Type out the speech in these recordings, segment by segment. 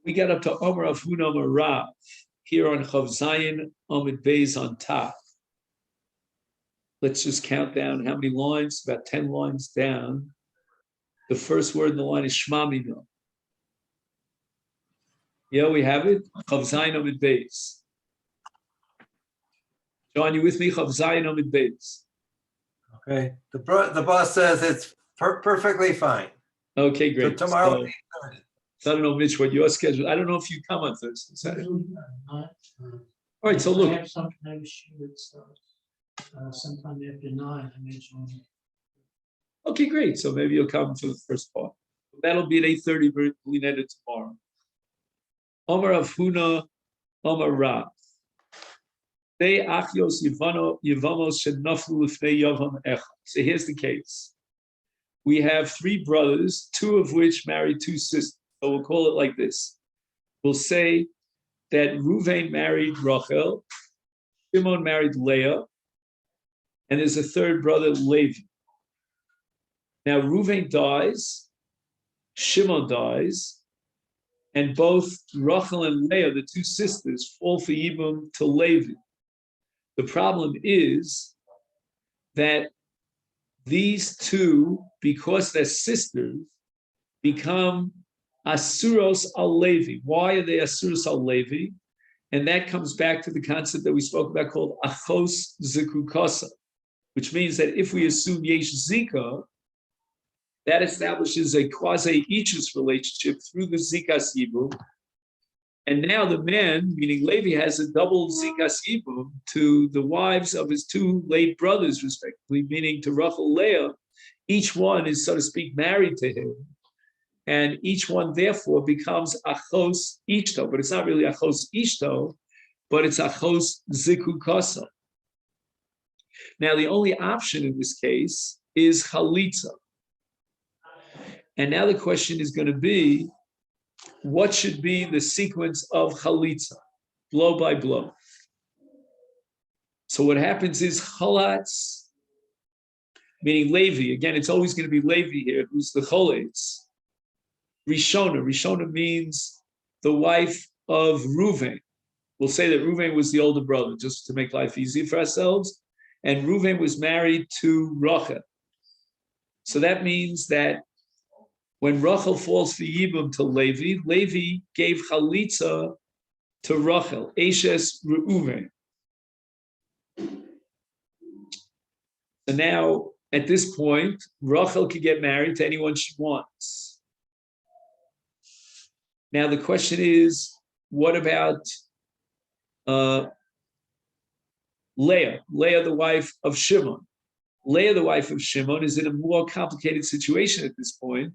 We got up to Omer of Hunam Rav here on Chav Zayin Amid Beis on top. Let's just count down how many lines, about 10 lines down. The first word in the line is Shma Mino. Yeah, we have it. Chav Zayin Amid Beis. John, you with me? Chav Zayin Amid Beis. Okay. The boss says it's perfectly fine. Okay, great. So tomorrow. So I don't know, Mitch, what your schedule. I don't know if you come on Thursday. Saturday. All right, so look. I have some kind of shoot sometime after 9. I mentioned. Okay, great. So maybe you'll come for the first part. That'll be at 8:30. We net it tomorrow. Omer of Huna, Omer Rav. They Achios Yevamos Shenaflu Lifnei Yavam Echad. So here's the case. We have 3 brothers, 2 of which married 2 sisters. So we'll call it like this. We'll say that Reuven married Rachel, Shimon married Leah, and there's a 3rd brother, Levi. Now Reuven dies, Shimon dies, and both Rachel and Leah, the 2 sisters, fall for Yibum to Levi. The problem is that these 2, because they're sisters, become Asuros al Levi. Why are they Asuros al Levi? And that comes back to the concept that we spoke about called Achos Zikukasa, which means that if we assume Yesh Zika, that establishes a quasi-Ichus relationship through the Zikas Yibum. And now the man, meaning Levi, has a double Zikas Yibum to the wives of his 2 late brothers, respectively, meaning to Rachel, Leah. Each one is, so to speak, married to him. And each one, therefore, becomes Achos Ishto. But it's not really Achos Ishto, but it's Achos Zikukasa. Now, the only option in this case is Chalitza. And now the question is going to be, what should be the sequence of Chalitza, blow by blow? So what happens is Chalatz, meaning Levi, again, it's always going to be Levi here, who's the Choletz. Rishona means the wife of Reuven. We'll say that Reuven was the older brother, just to make life easy for ourselves. And Reuven was married to Rachel. So that means that when Rachel falls for Yibum to Levi, Levi gave Chalitza to Rachel, Eshes Reuven. So now, at this point, Rachel can get married to anyone she wants. Now the question is, what about Leah? Leah, the wife of Shimon. Leah, the wife of Shimon, is in a more complicated situation at this point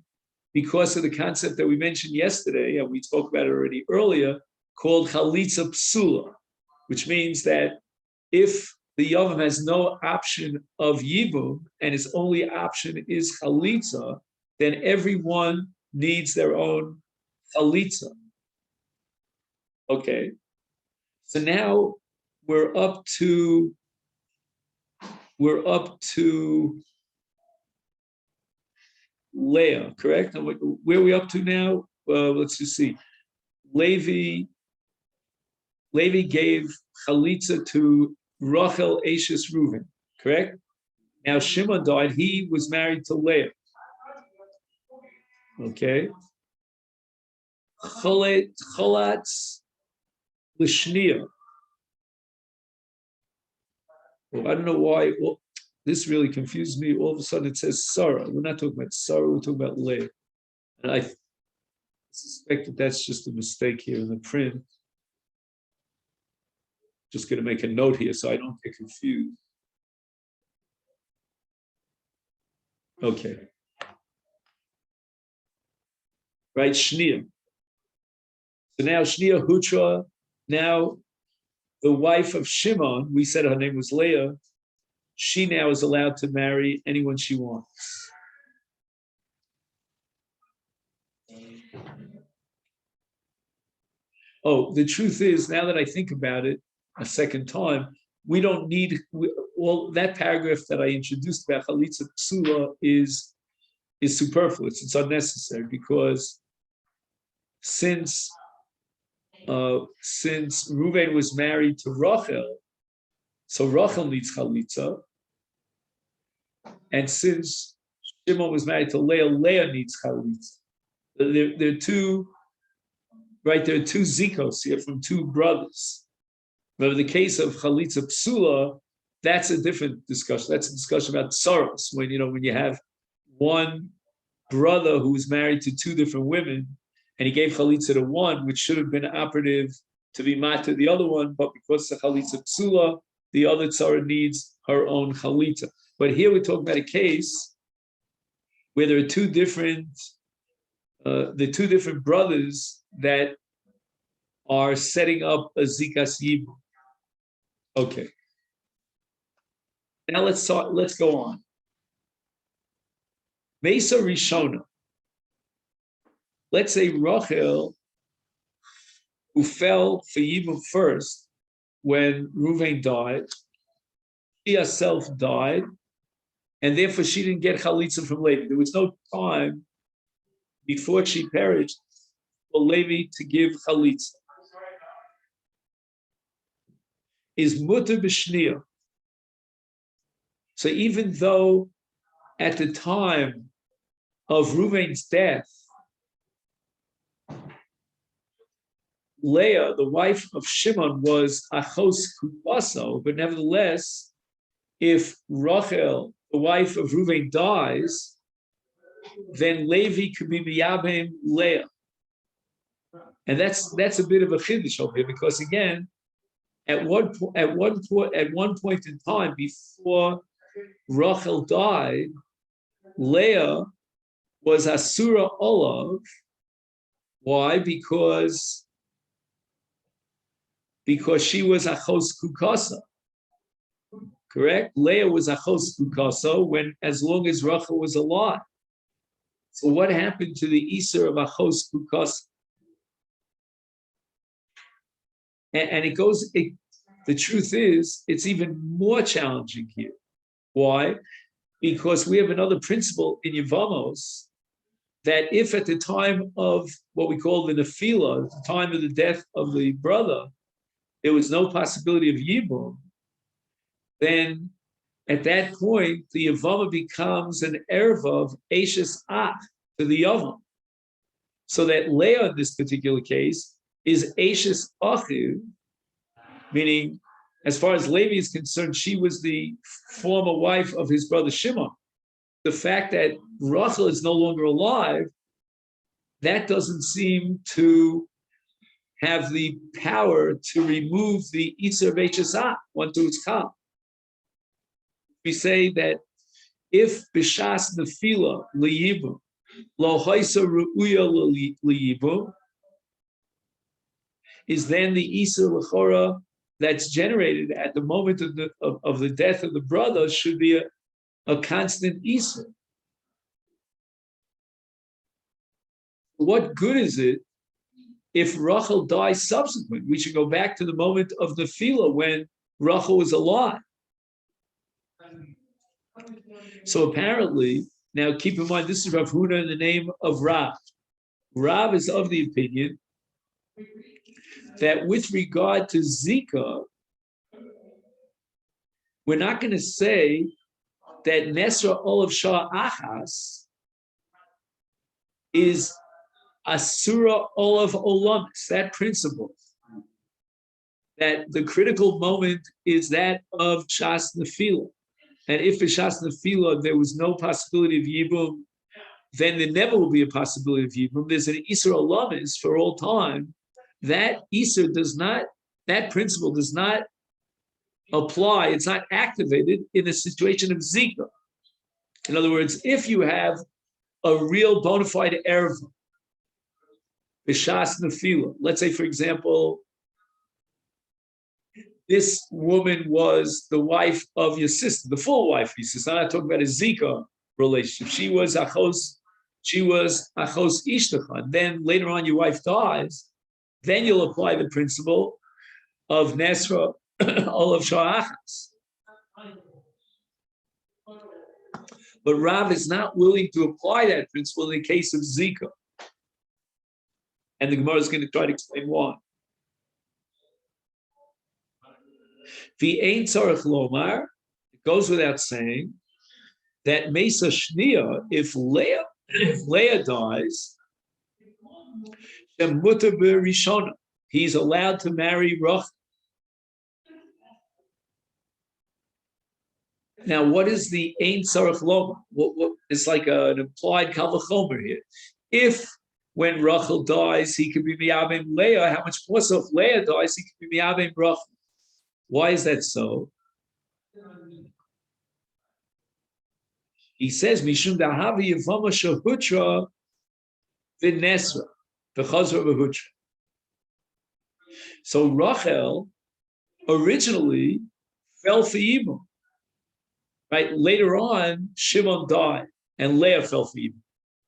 because of the concept that we mentioned yesterday, and we spoke about it already earlier, called Chalitza Psula, which means that if the Yavam has no option of Yibum and his only option is Chalitza, then everyone needs their own Chalitza. Okay. So now we're up to Leah, correct? And where are we up to now? Let's just see. Levi gave Chalitza to Rachel Eshes Reuven, correct? Now Shimon died. He was married to Leah. Okay. Cholatz L'shniya. Well, I don't know why. Well, this really confused me. All of a sudden it says Sarah. We're not talking about Sarah, we're talking about Leah. And I suspect that that's just a mistake here in the print. Just going to make a note here so I don't get confused. Okay. Right, Shniya. So now Shniya Hutra, now the wife of Shimon, we said her name was Leah, she now is allowed to marry anyone she wants. Oh, the truth is, now that I think about it a second time, we don't need, well, that paragraph that I introduced about Chalitza Psula is superfluous, it's unnecessary, because since since Reuven was married to Rachel, so Rachel needs chalitza, and since Shimon was married to Leah, Leah needs chalitza. There are two, right? There are two zikos here from two brothers. But in the case of chalitza psula, that's a different discussion. That's a discussion about tsaros, when you have one brother who was married to two different women, and he gave chalitza to one, which should have been operative to be mat to the other one, but because the chalitza psula, the other tzara needs her own chalitza. But here we're talking about a case where there are two different brothers that are setting up a zikas yibum. Okay. Now let's go on. Mesa Rishona. Let's say Rachel, who fell for Yibum first when Reuven died, she herself died, and therefore she didn't get chalitza from Levi. There was no time before she perished for Levi to give chalitza. Is mutter b'shniya. So even though at the time of Reuven's death, Leah, the wife of Shimon, was achos kupaso, but nevertheless, if Rachel, the wife of Reuven, dies, then Levi could be miyabim Leah, and that's a bit of a chiddush over here, because again, at one point in time before Rachel died, Leah was asura olav. Why? Because she was achos kukasa. Correct? Leah was achos kukasa as long as Rachel was alive. So what happened to the Isser of achos kukasa? And the truth is, it's even more challenging here. Why? Because we have another principle in Yevamos that if at the time of what we call the nefila, at the time of the death of the brother, there was no possibility of yibum, then at that point the Yevama becomes an erva of Eishes Ach to the Yavam. So that Leah in this particular case is Eishes Achiv, meaning as far as Levi is concerned, she was the former wife of his brother Shimon. The fact that Rachel is no longer alive, that doesn't seem to have the power to remove the Isser of Hechazah onto its kam. We say that if Bishas Nefila Liyibum, Lo Haisa Ru'uya Liyibum, is then the Isser L'chora that's generated at the moment of the death of the brother should be a constant Isser. What good is it if Rachel dies subsequent? We should go back to the moment of the Nefila when Rachel was alive. So apparently, now keep in mind, this is Rav Huna in the name of Rav. Rav is of the opinion that with regard to Zika, we're not going to say that Nesra Olav Shah Achas is Asura Olav Olamis, that principle, that the critical moment is that of Shas Nefila. And if in Shas Nefila there was no possibility of Yibum, then there never will be a possibility of Yibum. There's an Isra Olamis for all time. That Isra that principle does not apply, it's not activated in a situation of Zika. In other words, if you have a real bona fide erva, B'shas Nefila, let's say, for example, this woman was the wife of your sister, the full wife of your sister. I'm not talking about a Zika relationship. She was achos ishtecha. And then later on your wife dies, then you'll apply the principle of Nesra Olav Sha'achas. But Rav is not willing to apply that principle in the case of Zika. And the Gemara is going to try to explain why. The Ein Tzarech Lomar, it goes without saying that Mesa Shnia, if Leah dies, Mutter Rishona, he's allowed to marry Rachel. Now, what is the Ein Tzarech Lomar? It's like an implied Kal V'chomer here. If when Rachel dies, he can be Miyabim Leah, how much more so if Leah dies, he can be Miyabim Rachel? Why is that so? He says, Mishum Dahavi Yevamot Shehutra V'Nesra V'Chazra V'Hutra. So Rachel originally fell for Yibum. Right? Later on, Shimon died and Leah fell for Yibum.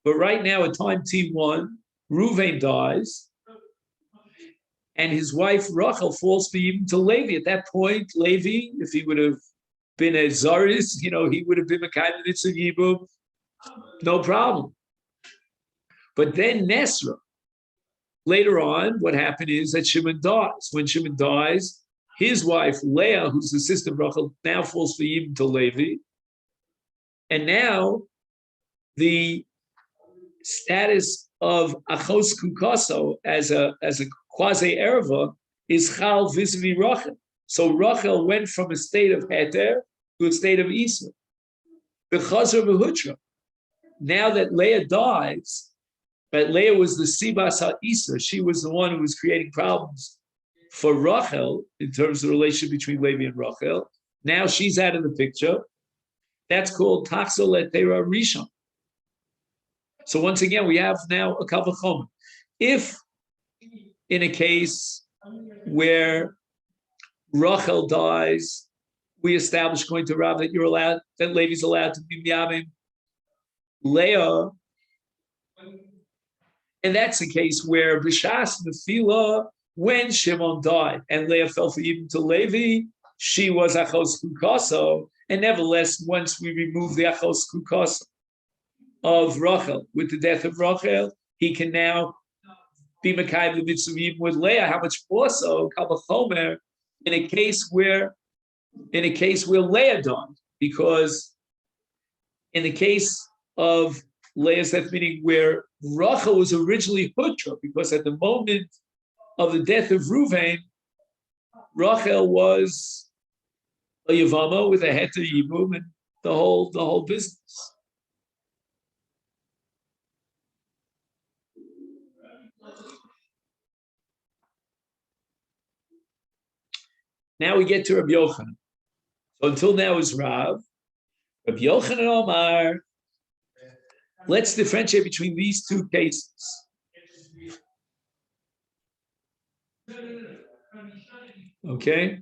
But right now, at time T1, Reuven dies, and his wife Rachel falls for Yibum to Levi. At that point, Levi, if he would have been a Zaris, he would have been a candidate of Yibum, no problem. But then Nesra, later on, what happened is that Shimon dies. When Shimon dies, his wife Leah, who's the sister of Rachel, now falls for Yibum to Levi, and now the status of Achos Kukaso as a quasi erva is Chal vis-a-vis Rachel. So Rachel went from a state of Heter to a state of Isa. B'chazar v'hutra. Now that Leah dies, but Leah was the Sibas HaIsa, she was the one who was creating problems for Rachel in terms of the relationship between Levi and Rachel. Now she's out of the picture. That's called Tachzol Letera Rishon. So once again, we have now a Kal V'chomer. If in a case where Rachel dies, we establish going to Rav that Levi's allowed to be Miyabim Leah, and that's the case where B'shas Nefila, when Shimon died and Leah fell for Yibum to Levi, she was Achos Kukaso, and nevertheless, once we remove the Achos Kukaso of Rachel, with the death of Rachel, he can now be Mekayim the mitzvah with Leah. How much more so, Kal V'chomer, in a case where Leah died, because in the case of Leah's death, meaning where Rachel was originally Hutra, because at the moment of the death of Reuven, Rachel was a Yevama with a Heter Yibum and the whole business. Now we get to Rabbi Yochanan. So until now is Rav. Rabbi Yochanan Omar. Let's differentiate between these two cases. Okay.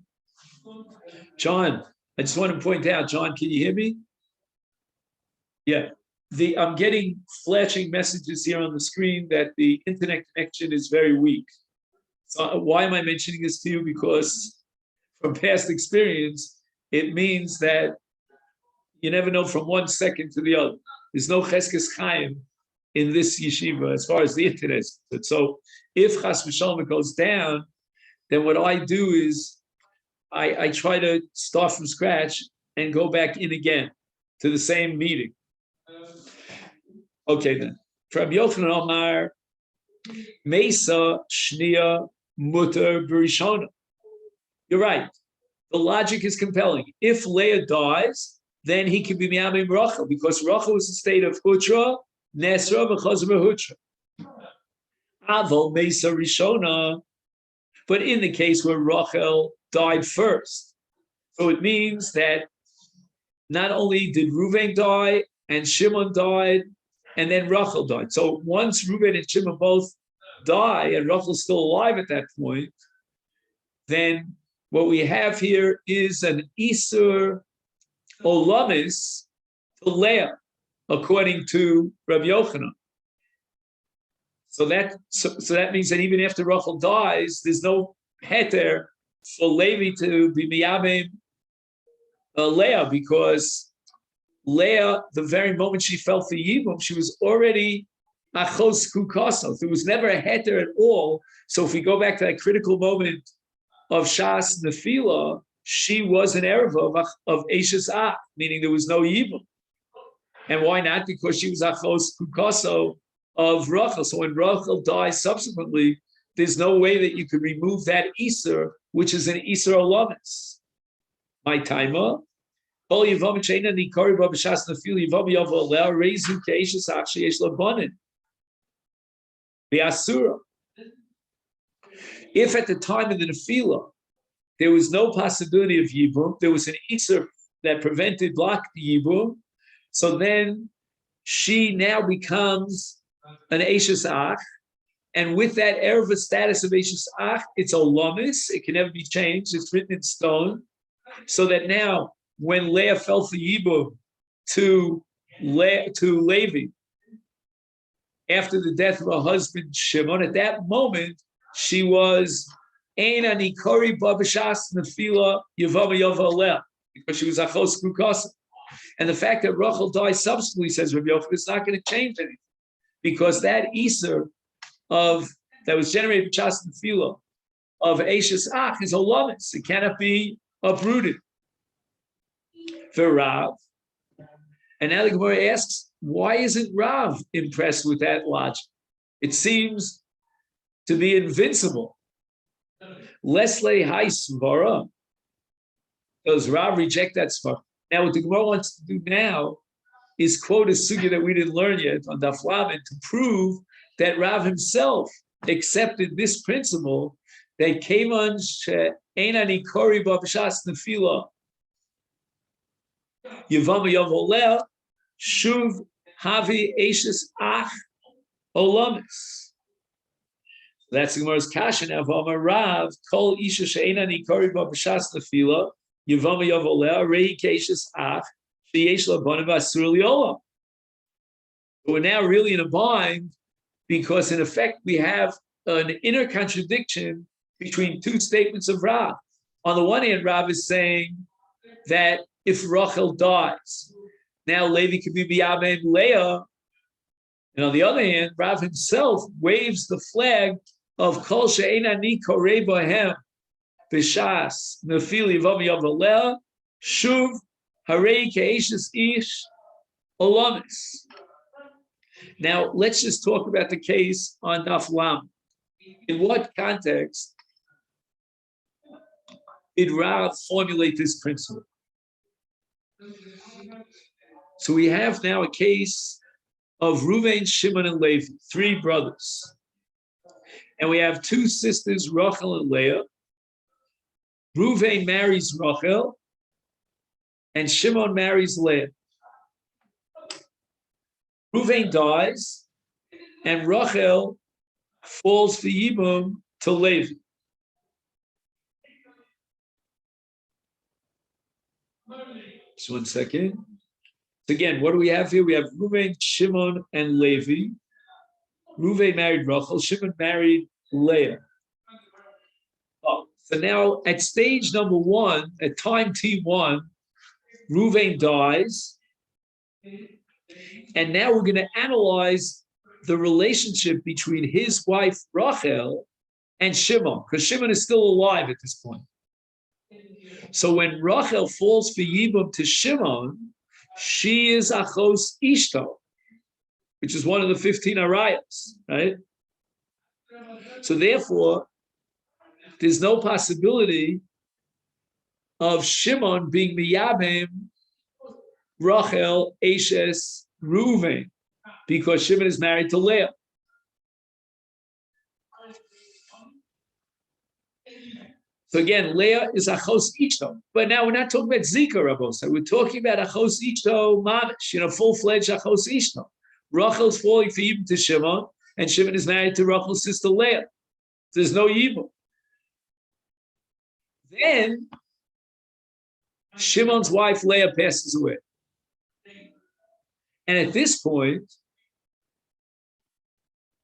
John, I just want to point out, John, can you hear me? Yeah. I'm getting flashing messages here on the screen that the internet connection is very weak. So why am I mentioning this to you? Because from past experience, it means that you never know from 1 second to the other. There's no cheskes chaim in this yeshiva as far as the internet is concerned. So if chas v'shalom goes down, then what I do is I try to start from scratch and go back in again to the same meeting. Okay then. Rabbi Yochanan Omar, Mesa Shnia Mutter B'Rishona. You're right. The logic is compelling. If Leah dies, then he can be Miyabim Rachel, because Rachel is a state of Hutra, Nesra, V'Chazra Hutra. Aval Mesa Rishona. But in the case where Rachel died first, so it means that not only did Reuven die and Shimon died, and then Rachel died. So once Reuven and Shimon both die, and Rachel's still alive at that point, then what we have here is an Isur Olamis to Leah, according to Rabbi Yochanan. So that means that even after Rachel dies, there's no heter for Levi to be miyabim Leah, because Leah, the very moment she fell for Yibum, she was already achos kukaso. There was never a heter at all. So if we go back to that critical moment of Shas Nefila, she was an erva of Eishes Ach, meaning there was no Yibum. And why not? Because she was Achos Kukoso of Rachel. So when Rachel dies subsequently, there's no way that you could remove that Iser, which is an Iser Olamis. My timer. All Yevam Chaina Nikori Babashas Nafil Yevam Yavolel Rezu Keishes Ach Sheyesh Labanin. The Asura. If at the time of the Nefila there was no possibility of Yibum, there was an Iser that blocked the Yibum, so then she now becomes an Eishes Ach, and with that Erva status of Eishes Ach, it's a Lomis, it can never be changed, it's written in stone, so that now when Leah fell for Yibum to Levi, after the death of her husband Shimon, at that moment, she was Eina Nikori Babashas Nefila Yavama Yavaleh, because she was Achos Kukasa. And the fact that Rachel died subsequently, says Rabbi Yochanan, it's not going to change anything, because that Iser that was generated by Chas Nefila of Eishes Ach is a lomis. It cannot be uprooted. For Rav, and now the Gemara asks, why isn't Rav impressed with that logic? It seems to be invincible. Leslie Heiss Vara. Does Rav reject that svara? Now, what the Gemara wants to do now is quote a sugya that we didn't learn yet on Daf Lamed to prove that Rav himself accepted this principle that came on Einani Kori Babashas Nefila Yavama Yavoleh Shuv Havi Eishes Ach Olamis. That's the Gemara's kasha. Now, V'amar Rav Kol Isha She'einani Kori Babashas Nefila Yavama Yavoleh Rei Keishes Ach Sheyesh Labanim Asur Liolam. We're now really in a bind because, in effect, we have an inner contradiction between two statements of Rav. On the one hand, Rav is saying that if Rachel dies, now Levi can be B'Yameh and Leah. And on the other hand, Rav himself waves the flag of Kol She'einani Korei Bohem B'Shas Nefil Yivam Yavaleh Shuv Harei Ke'eshes Ish Olamis. Now, let's just talk about the case on Daf Lam. In what context did Rav formulate this principle? So we have now a case of Reuven, Shimon, and Levi, three brothers. And we have two sisters, Rachel and Leah. Reuven marries Rachel, and Shimon marries Leah. Reuven dies, and Rachel falls for Yibum to Levi. Just 1 second. So again, what do we have here? We have Reuven, Shimon, and Levi. Reuven married Rachel. Shimon married Leah. Oh, so now at stage number one, at time T1, Reuven dies. And now we're going to analyze the relationship between his wife Rachel and Shimon, because Shimon is still alive at this point. So when Rachel falls for Yibum to Shimon, she is Achos Ishto, which is one of the 15 Arayos, right? So therefore, there's no possibility of Shimon being Miyabim Rachel Eshes Reuven, because Shimon is married to Leah. So again, Leah is Achos Ishto. But now we're not talking about Zika, Rabosa. We're talking about Achos Ishto Mamish, full-fledged Achos Ishto. Rachel's falling for Yibum to Shimon, and Shimon is married to Rachel's sister Leah. There's no Yibum. Then Shimon's wife Leah passes away. And at this point,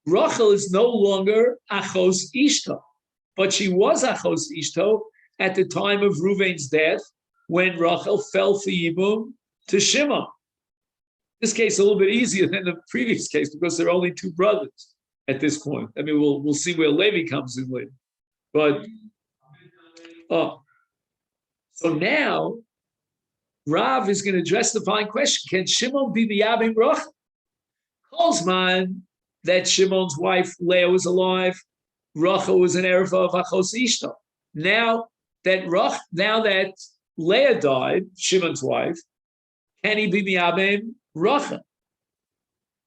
Rachel is no longer Achos Ishto, but she was Achos Ishto at the time of Reuven's death when Rachel fell for Yibum to Shimon. This case is a little bit easier than the previous case because there are only two brothers at this point. I mean, we'll see where Levi comes in later. But So now, Rav is going to address the following question: can Shimon be miyabim Rachel? Kolzman that Shimon's wife Leah was alive, Rachel was an erev of Achos Ishto. Now that Leah died, Shimon's wife, can he be miyabim Rachel?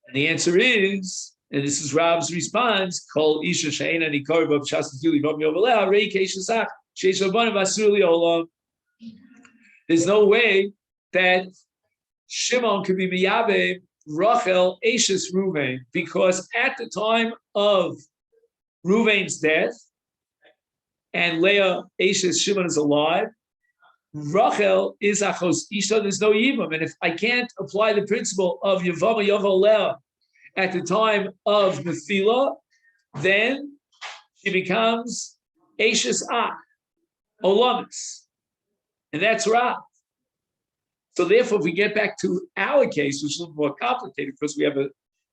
And the answer is, and this is Rav's response: Kol isha she'ena nikor b'v shas tili b'v yoveleh rei keishasach sheish rabbanim v'asur li olam. There's no way that Shimon could be miyabim Rachel Ashes Ruvain, because at the time of Ruvain's death and Leah Ashes Shimon is alive, Rachel is Achos Isha, there's no Yivam. And if I can't apply the principle of Yevama Yovel Leah at the time of Nefila, then she becomes Ashes Ach, Olamis. And that's Rav. So therefore, if we get back to our case, which is a little more complicated, because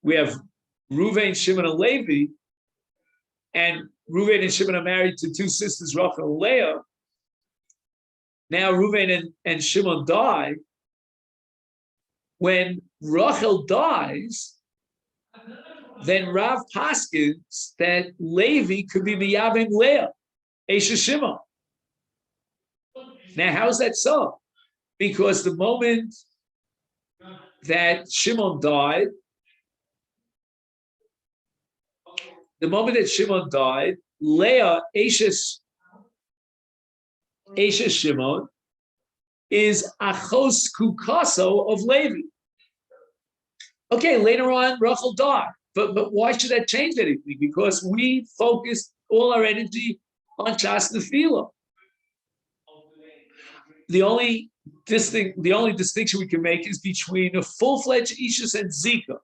we have Reuven, Shimon, and Levi, and Reuven and Shimon are married to two sisters, Rachel and Leah. Now Reuven and Shimon die. When Rachel dies, then Rav paskins that Levi could be miyabim Leah, Esha Shimon. Now, how is that so? Because the moment that Shimon died, Leah, Ashes Shimon, is Achos Kukaso of Levi. Okay, later on, Rachel died. But why should that change anything? Because we focused all our energy on Shas Nefila. The only distinction we can make is between a full-fledged Ishus and Zika.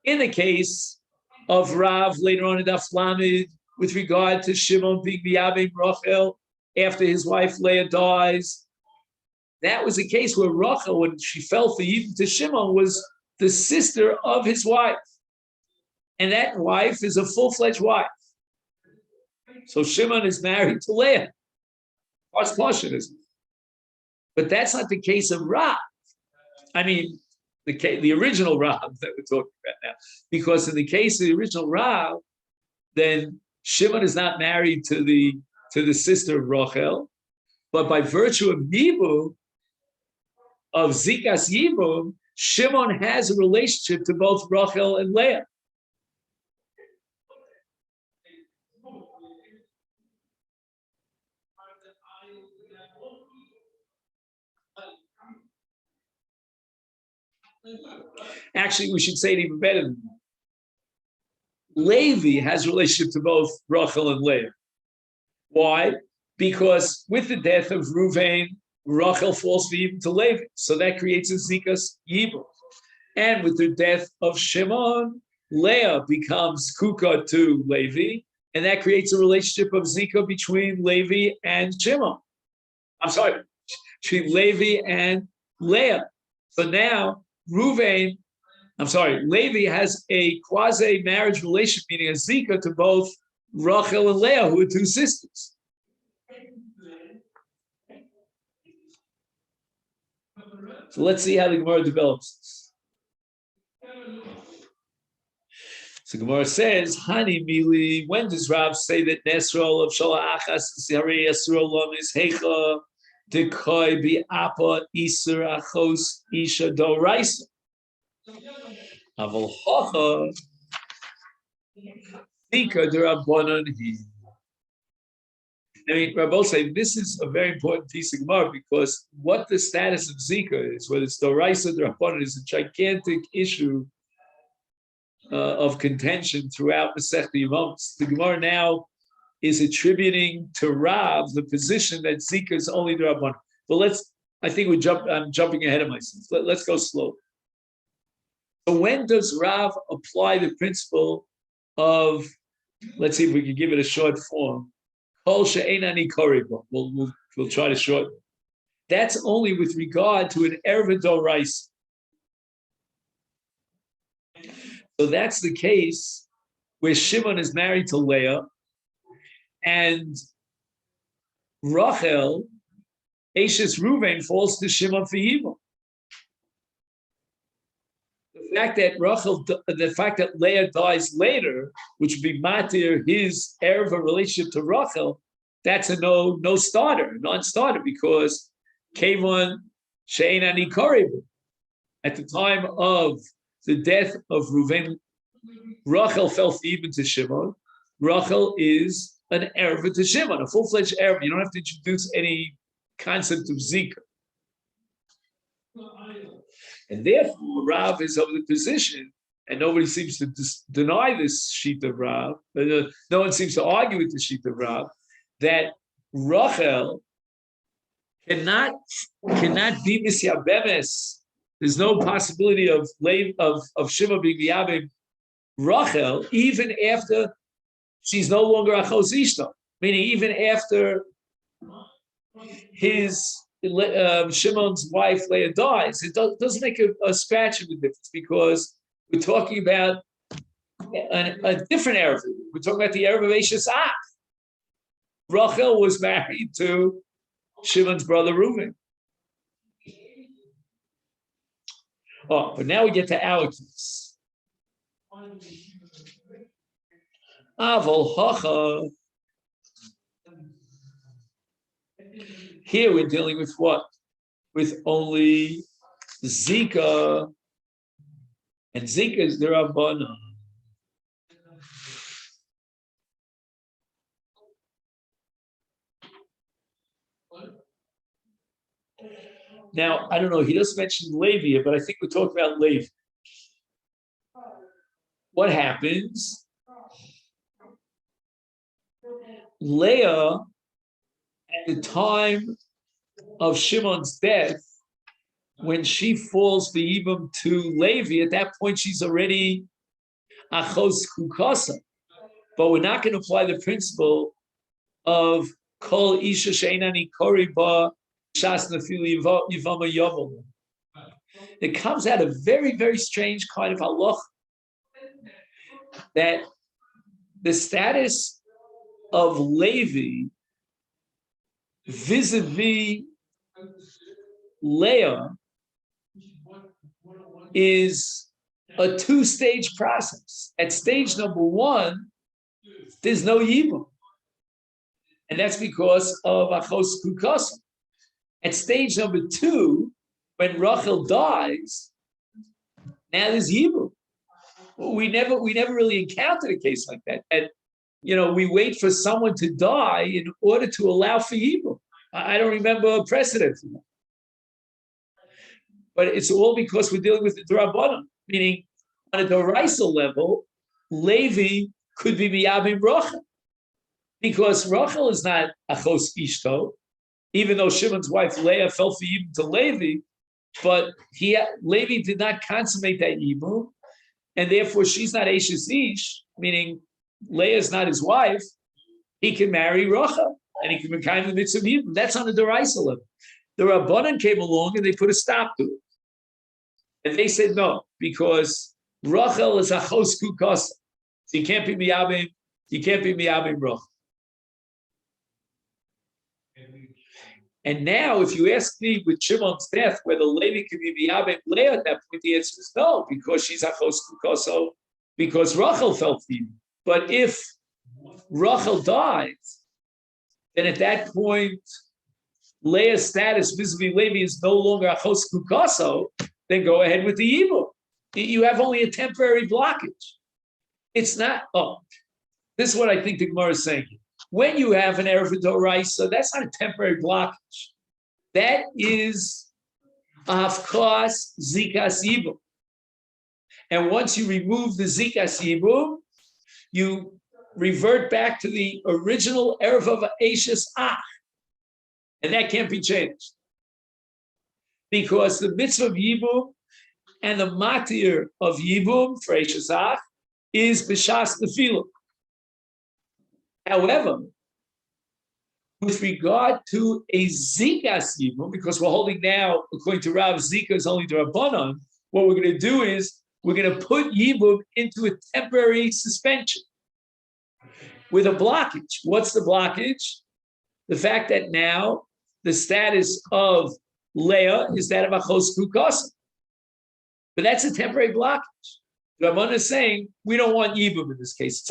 In the case of Rav later on in Daf Lamed, with regard to Shimon being miyabim Rachel after his wife Leah dies, that was a case where Rachel, when she fell for Yibum to Shimon, was the sister of his wife. And that wife is a full-fledged wife. So Shimon is married to Leah. But that's not the case of Rav. I mean, the original Rav that we're talking about now. Because in the case of the original Rav, then Shimon is not married to the sister of Rachel, but by virtue of Yibum, of Zikas Yibum, Shimon has a relationship to both Rachel and Leah. Actually, we should say it even better than that. Levi has a relationship to both Rachel and Leah. Why? Because with the death of Reuven, Rachel falls for Yibum to Levi. So that creates a Zikas Yibum. And with the death of Shimon, Leah becomes Kuka to Levi. And that creates a relationship of Zika between Levi and Shimon. Between Levi and Leah. So now, Levi has a quasi-marriage relationship, meaning a Zika to both Rachel and Leah, who are two sisters. So let's see how the Gemara develops this. So Gemara says, Hani Mili, when does Rav say that Nesrol of Shala Achas Sihari Yasrol is Hecha Dekoi Bi Apa Isur Achos Isha Doraisa? Aval Hocha Zika Derabonon Hi. I mean, Rabbi say this is a very important piece of Gemara, because what the status of Zika is, whether it's Doraisa or Derabonon, is a gigantic issue of contention throughout Masechet Yevamot. The Gemara now is attributing to Rav the position that Zika is only Derabonon. But I'm jumping ahead of myself. Let's go slow. So when does Rav apply the principle of, let's see if we can give it a short form, Kol she'enani koribo. We'll try to shorten it. That's only with regard to an erev doraisa. So that's the case where Shimon is married to Leah, and Rachel Ashes Reuven falls to Shimon for Yibum. The fact that Leah dies later, which would be matir his Erva relationship to Rachel, that's a non-starter, because Kevon Shein Ani Korib. At the time of the death of Reuven, Rachel fell even to Shimon. Rachel is an Erva to Shimon, a full-fledged Erva. You don't have to introduce any concept of Zika. And therefore, Rav is of the position, and nobody seems to deny this sheet of Rav, no one seems to argue with the sheet of Rav, that Rachel cannot be Misyabemes. There's no possibility of Shimon being Miyabim Rachel, even after she's no longer Achos Ishta, meaning even after his Shimon's wife Leah dies. It doesn't make a scratch of the difference, because we're talking about a different Erev. We're talking about the Erev of Eishes Ach. Rachel was married to Shimon's brother Reuven. Oh, but now we get to our case. Aval Hacha. Here we're dealing with what? With only Zika, and Zika is the Rabbana. Now, I don't know, he doesn't mention Levi, but I think we're talking about Levi. What happens? Leah, at the time of Shimon's death, when she falls the Yibum to Levi, at that point she's already Achos Kukasa. But we're not going to apply the principle of Kol Isha Sheinani Koriba Shas Nafili Yivama Yavam. It comes out a very, very strange kind of halach that the status of Levi vis-a-vis Leah is a two-stage process. At stage number one, there's no Yibum. And that's because of Achos Kukasa. At stage number two, when Rachel dies, now there's Yibum. We never really encountered a case like that. And we wait for someone to die in order to allow for Yibum. I don't remember a precedent for that. But it's all because we're dealing with the D'Rabbanan, meaning on a Doraisa level, Levi could be Miyabim Rachel. Because Rachel is not Achos Ishto, even though Shimon's wife Leah fell for Yibum to Levi, but Levi did not consummate that Yibum, and therefore she's not Eshes Ish, meaning Leah is not his wife. He can marry Rachel, and he can be kind of the mitzvah Yibum. That's on the Doraisa level. The Rabbanan came along and they put a stop to it. And they said no, because Rachel is Achos Kukasa. So you can't be Miyabim Rachel. And now, if you ask me with Shimon's death whether Levi can be Miyabim Leah at that point, the answer is no, because she's Achos Kukasa, because Rachel fell for him. But if Rachel dies, then at that point, Leah's status vis-a-vis Levi is no longer Achos Kukasa, then go ahead with the Yibum. You have only a temporary blockage. It's not, this is what I think the Gemara is saying. When you have an Erev Doraisa, that's not a temporary blockage. That is Hafkas Zikas Yibum. And once you remove the Zikas Yibum, you revert back to the original Erev of Eishes Ach. And that can't be changed. Because the mitzvah of Yibum and the matir of Yibum for Eishes Ach is B'shas Nefilah. However, with regard to a Zikas Yibum, because we're holding now, according to Rav, Zika is only the Rabbanon, what we're going to do is we're going to put Yibum into a temporary suspension with a blockage. What's the blockage? The fact that now the status of Leah is that of Achos Kukasa. But that's a temporary blockage. Rabban is saying we don't want Yibum in this case.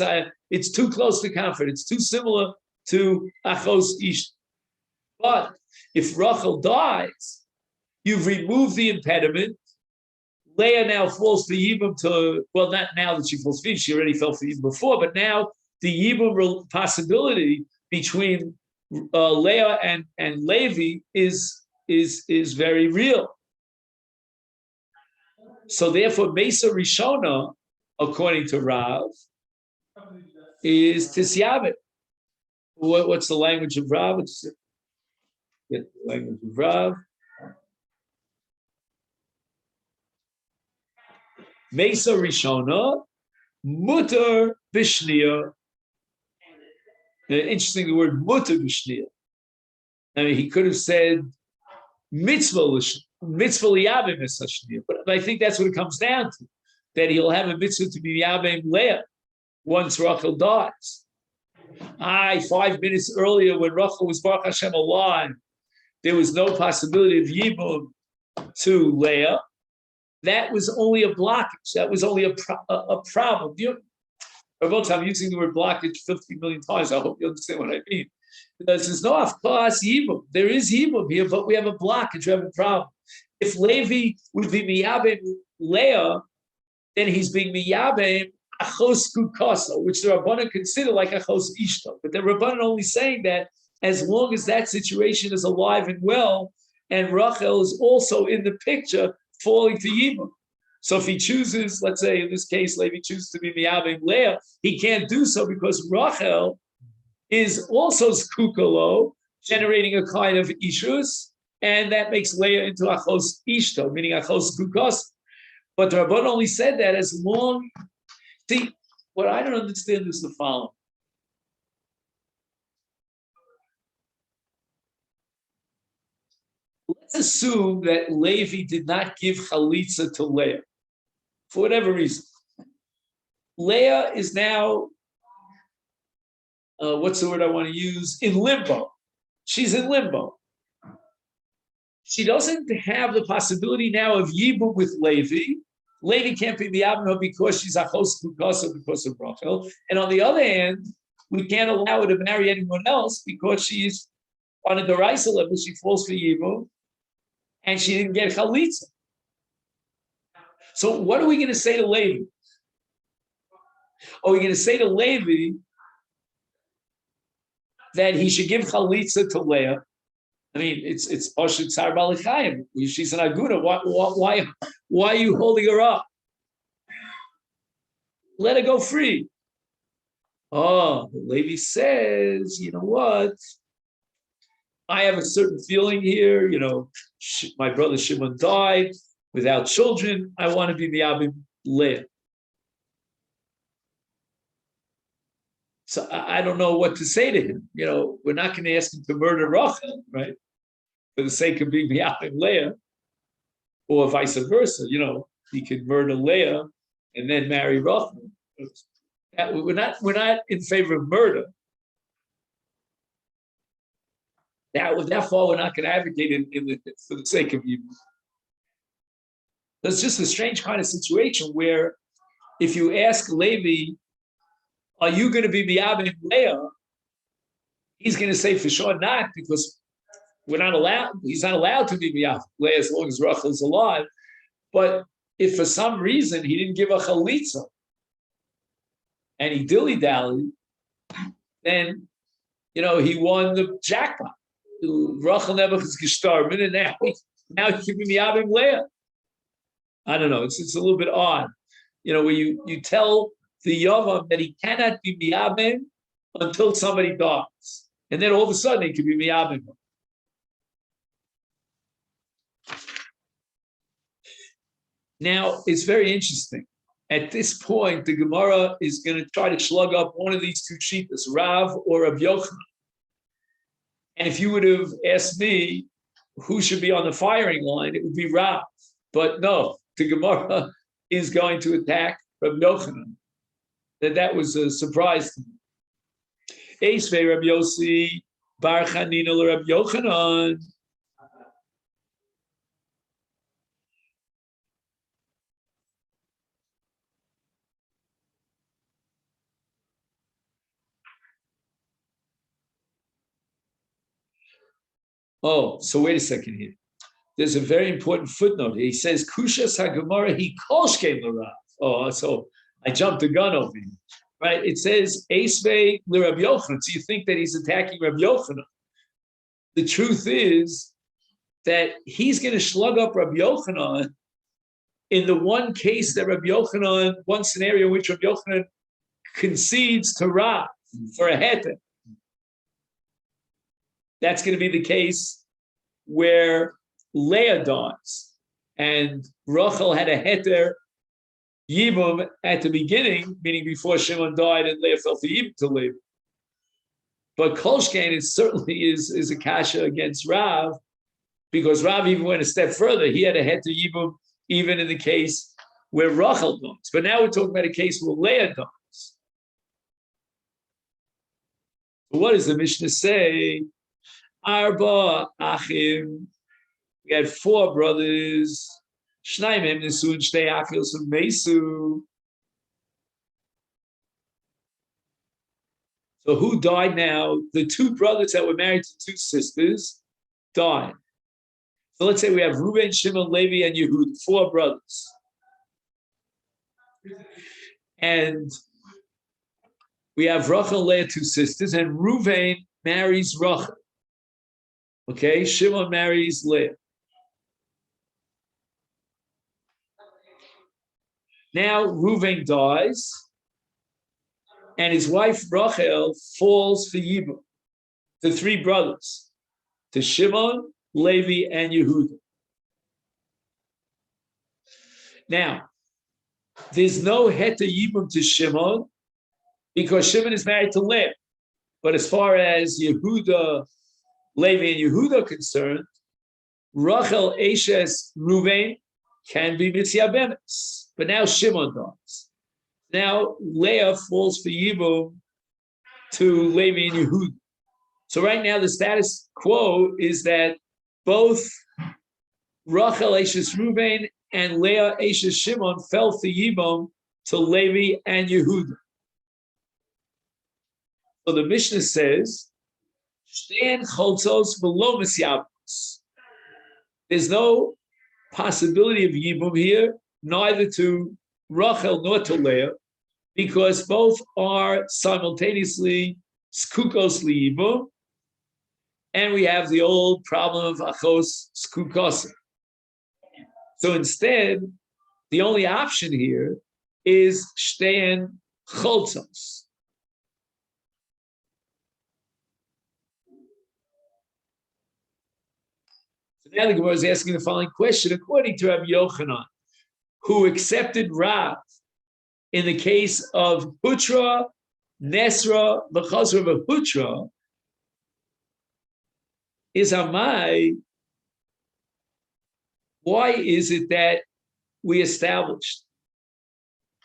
It's too close to comfort. It's too similar to Achos Ish. But if Rachel dies, you've removed the impediment. Leah now falls for Yibum to, well, not now that she falls for Yibum, she already fell for Yibum before, but now the Yibum possibility between Leah and Levi is very real. So therefore, Mesa Rishona, according to Rav, is Tisyavet. What's the language of Rav? The language of Rav. Mesa Rishona, Mutter Bishnia. Interesting, the word Mutter Bishnia. I mean, he could have said mitzvah liyabim is such a, but I think that's what it comes down to, that he'll have a mitzvah to be yabim Leah once Rachel dies. 5 minutes earlier when Rachel was Baruch Hashem alive, there was no possibility of yibum to Leah. That was only a blockage. That was only a problem. I'm using the word blockage 50 million times. I hope you understand what I mean. There's no afkas yibum. There is yibum here, but we have a blockage. We have a problem. If Levi would be miyabim Leah, then he's being miyabim achos kukasa, which the Rabbanan consider like achos ishto. But the Rabbanan only saying that as long as that situation is alive and well, and Rachel is also in the picture, falling to yibum. So if he chooses, let's say in this case, Levi chooses to be miyabim Leah, he can't do so because Rachel is also skukalo, generating a kind of ishus, and that makes Leah into achos ishto, meaning achos kukas. But the Rabban only said that as long. See, what I don't understand is the following. Let's assume that Levi did not give chalitza to Leah for whatever reason. Leah is now. What's the word I want to use? In limbo. She's in limbo. She doesn't have the possibility now of yibum with Levi. Levi can't be the Abno because she's achos kukasa because of Rachel. And on the other hand, we can't allow her to marry anyone else because she's on a deraisa level. She falls for yibum, and she didn't get chalitza. So what are we going to say to Levi? Are we going to say to Levi that he should give chalitza to Leah? I mean, it's Oshit Tsar Balichayim. She's an aguna. Why are you holding her up? Let her go free. Oh, Levi says, you know what? I have a certain feeling here. You know, my brother Shimon died without children. I want to be miyabim Leah. So I don't know what to say to him. You know, we're not going to ask him to murder Rachel, right? For the sake of being miyabim Leah, or vice versa. You know, he could murder Leah and then marry Rachel. We're not in favor of murder. That far, we're not going to advocate for the sake of you. It's just a strange kind of situation where, if you ask Levi, are you going to be miyabim Leah? He's going to say for sure not, because we're not allowed. He's not allowed to be miyabim Leah as long as Rachel is alive. But if for some reason he didn't give a chalitza and he dilly-dally, then he won the jackpot. Rachel never was gestorben, and now he can be miyabim Leah. I don't know. It's a little bit odd, where you tell the Yavam that he cannot be miyabim until somebody dies, and then all of a sudden he can be miyabim. Now it's very interesting. At this point, the Gemara is going to try to slug up one of these two shittas, Rav or Rabbi Yochanan. And if you would have asked me who should be on the firing line, it would be Rav. But no, the Gemara is going to attack Rabbi Yochanan. That was a surprise to me. Eisvei Rabbi Yossi Bar Chanina l'Rab Yochanan. Oh, so wait a second here. There's a very important footnote. He says, Kushas HaGemara, he kolshkein l'Rav. Oh, so I jumped the gun over here. Right? It says, Esvei l'Rab Yochanan. So you think that he's attacking Rab Yochanan. The truth is that he's going to slug up Rab Yochanan in the one case that Rab Yochanan, one scenario in which Rab Yochanan concedes to Rav for a heter. That's going to be the case where Leah dies, and Rachel had a heter yibum at the beginning, meaning before Shimon died, and Leah fell to yibum to Leah. But Kolshkein is certainly is a kasha against Rav, because Rav even went a step further. He had a heter yibum even in the case where Rachel dies. But now we're talking about a case where Leah dies. So what does the Mishnah say? Arba achim. We had 4 brothers. Shnaim hem nesu and shtei achil from Mesu. So who died now? The 2 brothers that were married to 2 sisters died. So let's say we have Reuben, Shimon, Levi, and Yehud, 4 brothers. And we have Rachel and Leah, 2 sisters, and Reuben marries Rachel. Okay, Shimon marries Leah. Now Reuven dies, and his wife Rachel falls for Yibum, the 3 brothers, to Shimon, Levi, and Yehuda. Now, there's no heter Yibum to Shimon because Shimon is married to Leah. But as far as Yehuda, Levi, and Yehuda are concerned, Rachel Eshes Reuven can be Mitzvah Bemes. But now Shimon dies. Now Leah falls for Yibum to Levi and Yehuda. So right now the status quo is that both Rachel Eshes Reuven and Leah Eshes Shimon fell for Yibum to Levi and Yehuda. So the Mishnah says, Shtein cholzos v'lo misyavos. There's no possibility of Yibum here, neither to Rachel nor to Leah, because both are simultaneously skukos liyibum, and we have the old problem of achos skukos. So instead, the only option here is Shtein cholzos. Now the Gemara is asking the following question. According to Rabbi Yochanan, who accepted Rav in the case of Hutra, Nesra, the Chazra of Hutra, is Amai, why is it that we established,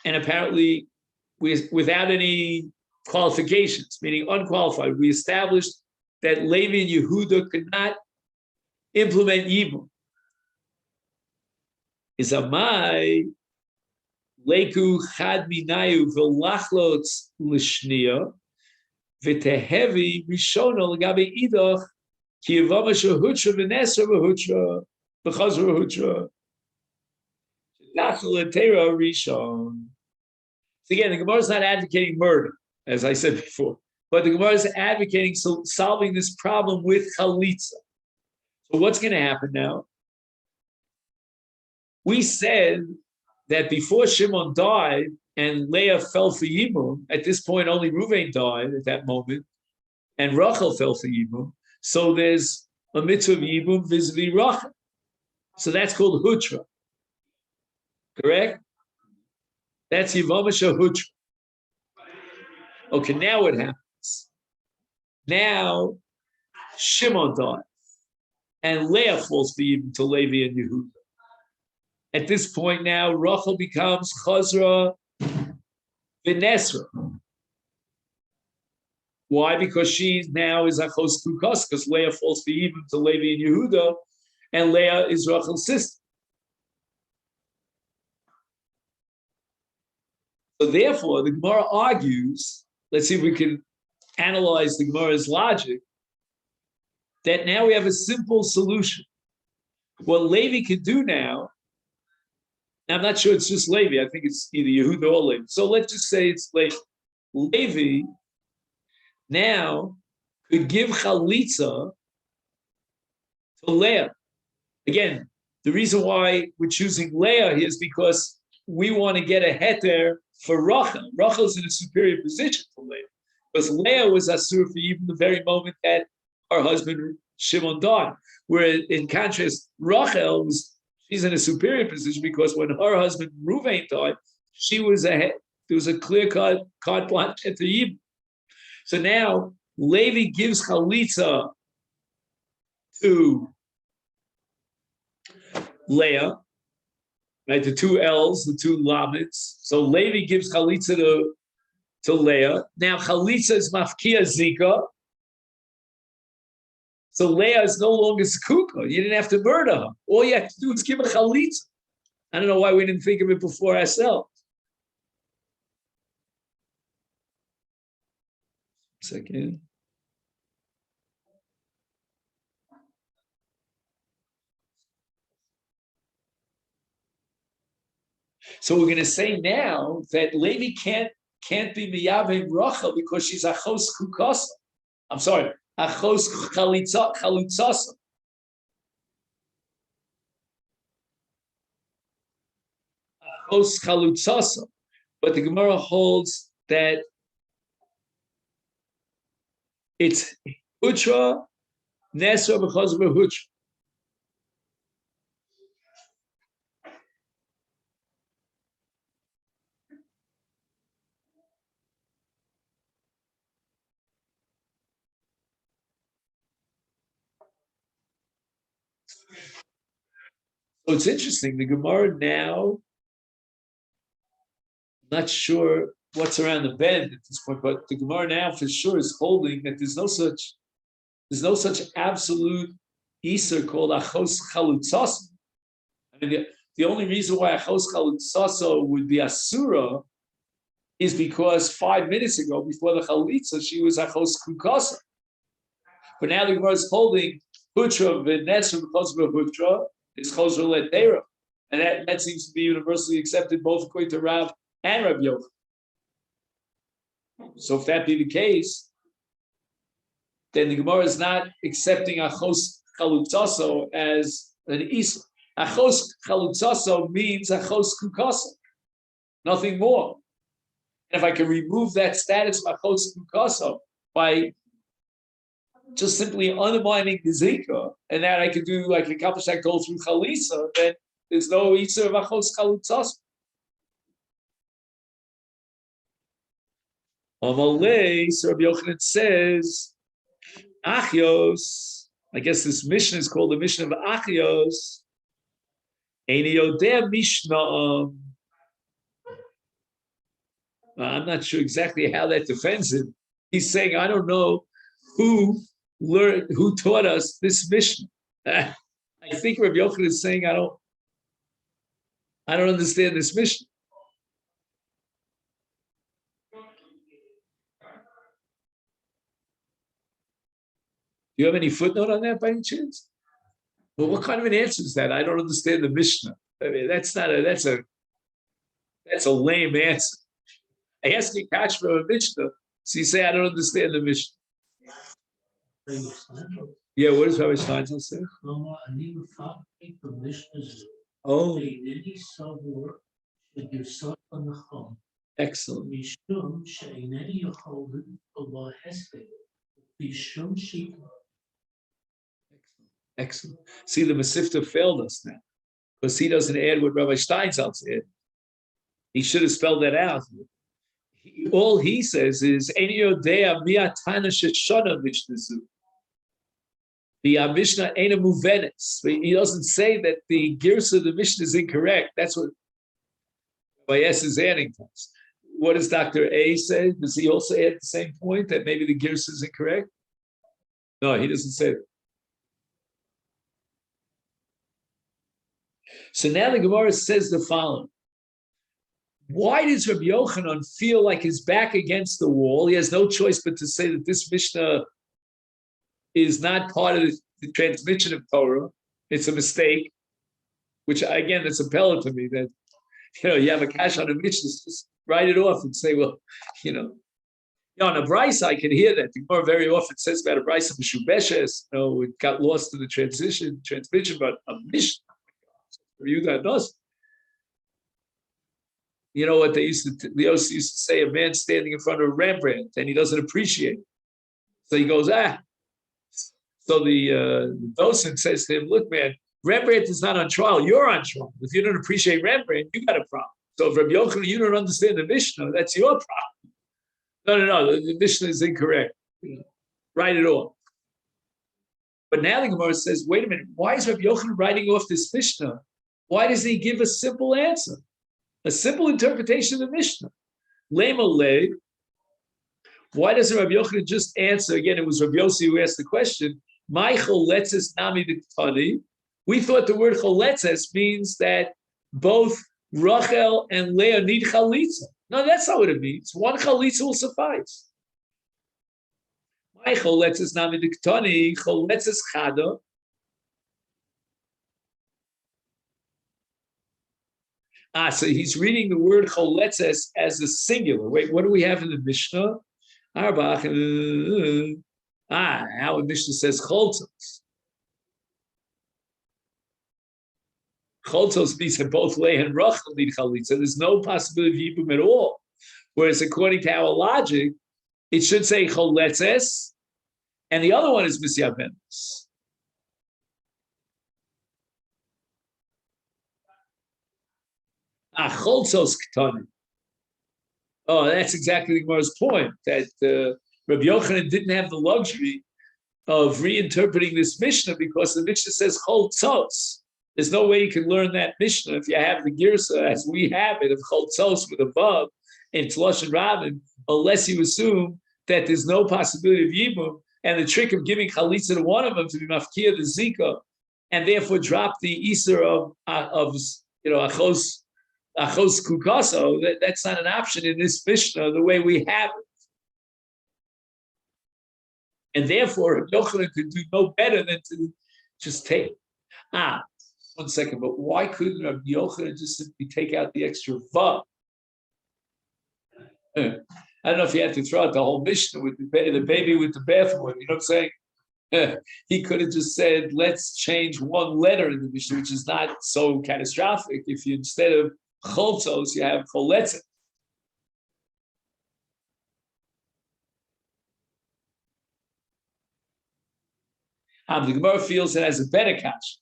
and apparently without any qualifications, meaning unqualified, we established that Levi and Yehuda could not implement Yibum? Is Amai Leku Chad Minayu Velachlotz Lishnia Vitehevi Rishona Lagabe Idoch Ki Yevama Shahutra V'Nesra V'Hutra V'Chazra V'Hutra Nachal Tera Rishon. So again, the Gemara is not advocating murder, as I said before, but the Gemara is advocating solving this problem with Chalitza. So what's going to happen now? We said that before Shimon died and Leah fell for Yibum, at this point only Reuven died at that moment, and Rachel fell for Yibum. So there's a mitzvah of Yibum vis-a-vis Rachel. So that's called Hutra. Correct? That's Yevama Hutra. Okay, now what happens? Now Shimon died, and Leah falls for Yibum to Levi and Yehuda. At this point now, Rachel becomes Chazra V'Nesra. Why? Because she now is Achos Kukas, because Leah falls for even to Levi and Yehuda, and Leah is Rachel's sister. So therefore, the Gemara argues, let's see if we can analyze the Gemara's logic, that now we have a simple solution. What Levi can do now, I'm not sure it's just Levi, I think it's either Yehuda or Levi. So let's just say it's Levi. Levi now could give Chalitza to Leah. Again, the reason why we're choosing Leah is because we want to get a heter for Rachel. Rachel's in a superior position to Leah. Because Leah was Asur for even the very moment that her husband Shimon died. Where in contrast, Rachel she's in a superior position because when her husband Ruvain died, she was there was a clear carte blanche to Yibam. So now Levi gives Chalitza to Leah, right? The two L's, the two Lamets. So Levi gives Chalitza to Leah. Now Chalitza is Mafkia Zika. So Leah is no longer Skuka. You didn't have to murder her. All you have to do is give her Chalitza. I don't know why we didn't think of it before ourselves. Second. So we're going to say now that Levi can't be Miyaveh Rachel because she's Achos Kukasa. I'm sorry, Achos Chalutzasa. Achos Chalutzasa. But the Gemara holds that it's Hutra, Nesra because of a Hutra. So it's interesting. The Gemara now, I'm not sure what's around the bend at this point, but the Gemara now for sure is holding that there's no such absolute Isser called Achos Chalutzasa. I mean, the only reason why Achos Chalutzasa would be Asura is because 5 minutes ago, before the Chalitza, she was Achos Kukasa. But now the Gemara is holding Hutra v'Nesra because of a Hutra is Chosra Letera. And that seems to be universally accepted both according to Rav and Rav Yochanan. So if that be the case, then the Gemara is not accepting Achos Chalutzaso as an Isa. Achos Chalutzaso means Achos Kukasa, nothing more. And if I can remove that status of Achos Kukasa by just simply undermining the Zika, and that I can accomplish that goal through Chalisa, then there's no Isa of Achos Chalutzaso. Amalei, so Rabbi Yochanan says, Achios, I guess this mission is called the mission of Achios. Eini Yodea Mishnah. I'm not sure exactly how that defends him. He's saying, I don't know who taught us this mission. I think Rabbi Yochanan is saying, I don't understand this mission. Do you have any footnote on that by any chance? Well, what kind of an answer is that? I don't understand the Mishnah. I mean, that's a lame answer. I ask you catch from a Mishnah, so you say I don't understand the Mishnah. Yeah, what does Rabbi Steinzel say? Oh, excellent. Excellent. See, the Masifta failed us now because he doesn't add what Rabbi Steinsaltz added. He should have spelled that out. All he says is, "Eni yodea mi'atana sheshana mishnazu." The Mishnah ain't a muvenis. He doesn't say that the girsa of the Mishnah is incorrect. That's what Rabbi S is adding to us. what does Dr. A say? Does he also add the same point that maybe the Girsa is incorrect? No, he doesn't say that. So now the Gemara says the following. Why does Rabbi Yochanan feel like his back against the wall? He has no choice but to say that this Mishnah is not part of the transmission of Torah. It's a mistake, which again, that's appellate to me that, you have a cash on a Mishnah, just write it off and say, well, on a Bryce, I can hear that. The Gemara very often says about a Bryce of Meshubeshes, it got lost in the transmission, but a Mishnah, for you that does. You know what the Yossi used to say, a man standing in front of a Rembrandt and he doesn't appreciate it. So he goes, So the docent says to him, look, man, Rembrandt is not on trial. You're on trial. If you don't appreciate Rembrandt, you got a problem. So if Rabbi Yochanan, you don't understand the Mishnah, that's your problem. No. The Mishnah is incorrect. Write it off. But now the Gemara says, wait a minute, why is Rabbi Yochanan writing off this Mishnah? Why doesn't he give a simple answer? A simple interpretation of the Mishnah. Lema le. Why doesn't Rabbi Yochanan just answer? Again, it was Rabbi Yossi who asked the question. My choletzes nami diktani. We thought the word choletzes means that both Rachel and Leah need chalitza. No, that's not what it means. One chalitza will suffice. My choletzes nami diktani. Choletzes chada. So he's reading the word choletzes as a singular. Wait, what do we have in the Mishnah? Arbach. Our Mishnah says choltos. Choltos means that both Leah and Rachel need chalitza. There's no possibility of yibum at all. Whereas according to our logic, it should say choletzes, and the other one is misyavenos. Choltos ketani. Oh, that's exactly the Gemara's point, that Rabbi Yochanan didn't have the luxury of reinterpreting this Mishnah because the Mishnah says choltos. There's no way you can learn that Mishnah if you have the Girsa as we have it of choltos with above in Tlosh and Rabin, unless you assume that there's no possibility of yibum and the trick of giving chalitza to one of them to be mafkia the zika and therefore drop the iser of achos kukaso. That's not an option in this Mishnah the way we have it. And therefore, Yochanan could do no better than to just take. 1 second, but why couldn't Rabbi Yochanan just simply take out the extra vav? I don't know if he had to throw out the whole Mishnah with the baby with the bathwater. You know what I'm saying? He could have just said, let's change one letter in the Mishnah, which is not so catastrophic. If you, instead of choltos, you have choletzet. The Gemara feels it has a better cash,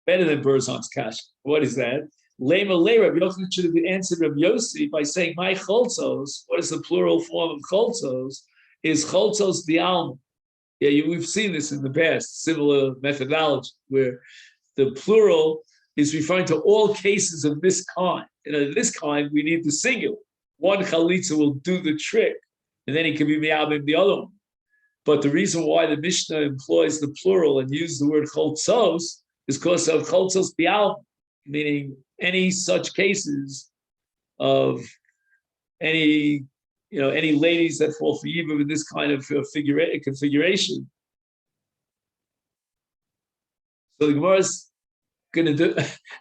better than Berzon's cash. What is that? Lema le, Rabbi Yochanan should have answered Rabbi Yossi by saying, my choltos, what is the plural form of choltos? Is choltos the alma. Yeah, we've seen this in the past, similar methodology, where the plural is referring to all cases of this kind. And in this kind, we need the singular. One chalitza will do the trick, and then he can be me'abim the other one. But the reason why the Mishnah employs the plural and uses the word choltzos is because of choltzos bi'al, meaning any such cases of any ladies that fall for yibum in this kind of configuration. So the Gemara is going to do,